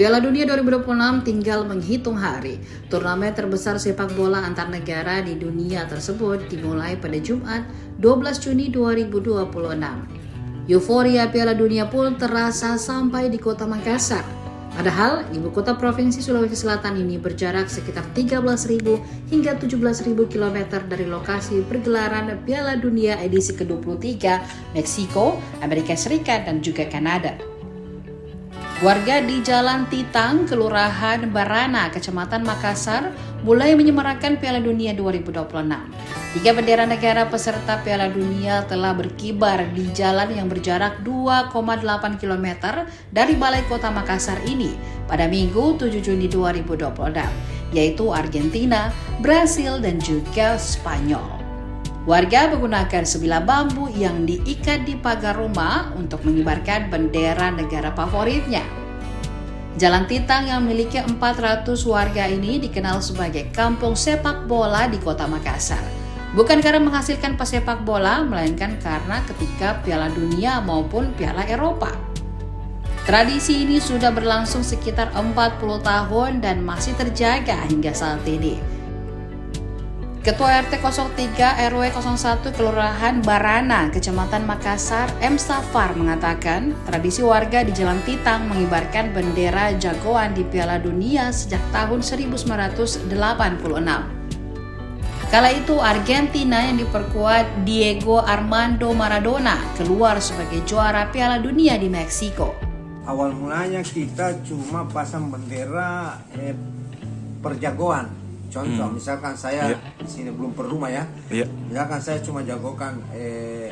Piala Dunia 2026 tinggal menghitung hari. Turnamen terbesar sepak bola antar negara di dunia tersebut dimulai pada Jumat 12 Juni 2026. Euforia Piala Dunia pun terasa sampai di kota Makassar. Padahal ibu kota Provinsi Sulawesi Selatan ini berjarak sekitar 13.000 hingga 17.000 km dari lokasi pergelaran Piala Dunia edisi ke-23 Meksiko, Amerika Serikat, dan juga Kanada. Warga di Jalan Titang, Kelurahan Barana, Kecamatan Makassar, mulai menyemarakan Piala Dunia 2026. 3 bendera negara peserta Piala Dunia telah berkibar di jalan yang berjarak 2,8 km dari Balai Kota Makassar ini pada Minggu 7 Juni 2026, yaitu Argentina, Brasil, dan juga Spanyol. Warga menggunakan sebilah bambu yang diikat di pagar rumah untuk mengibarkan bendera negara favoritnya. Jalan Titang yang memiliki 400 warga ini dikenal sebagai kampung sepak bola di kota Makassar. Bukan karena menghasilkan pesepak bola, melainkan karena ketika Piala Dunia maupun Piala Eropa. Tradisi ini sudah berlangsung sekitar 40 tahun dan masih terjaga hingga saat ini. Ketua RT 03 RW 01 Kelurahan Barana, Kecamatan Makassar, M. Safar mengatakan, tradisi warga di Jalan Titang mengibarkan bendera jagoan di Piala Dunia sejak tahun 1986. Kala itu Argentina yang diperkuat Diego Armando Maradona keluar sebagai juara Piala Dunia di Meksiko. Awal mulanya kita cuma pasang bendera perjagoan. Contoh, misalkan saya di sini belum berumah ya. Misalkan saya cuma jagokan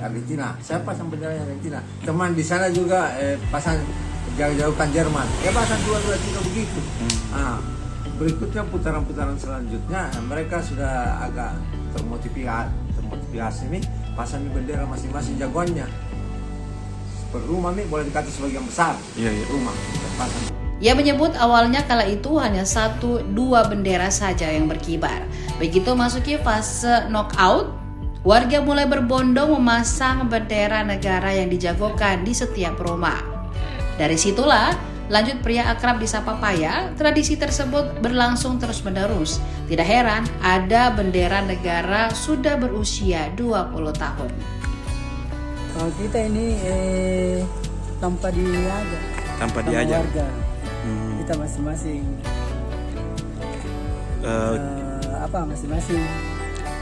Argentina, saya pasang bendera Argentina. Teman di sana juga pasang jagokan Jerman. Ya pasang 2-3 begitu. Nah, berikutnya putaran-putaran selanjutnya mereka sudah agak termotivasi nih pasang bendera masing-masing jagoannya. Per rumah nih boleh dikatakan sebagian besar. Rumah pasang. Ia menyebut awalnya kala itu hanya 1-2 bendera saja yang berkibar. Begitu masuki fase knockout, warga mulai berbondong memasang bendera negara yang dijagokan di setiap rumah. Dari situlah, lanjut pria akrab disapa Paya, tradisi tersebut berlangsung terus-menerus. Tidak heran ada bendera negara sudah berusia 20 tahun. Kalau kita ini tanpa diajak. Tanpa diajak. Warga. Kita masing-masing masing-masing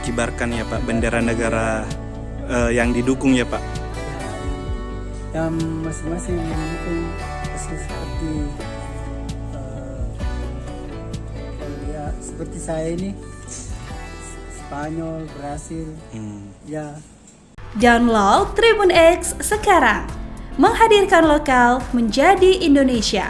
kibarkan ya Pak bendera negara yang didukung ya Pak. Yang masing-masing mendukung seperti seperti saya ini Spanyol, Brasil, ya. Download Tribun X sekarang, menghadirkan lokal menjadi Indonesia.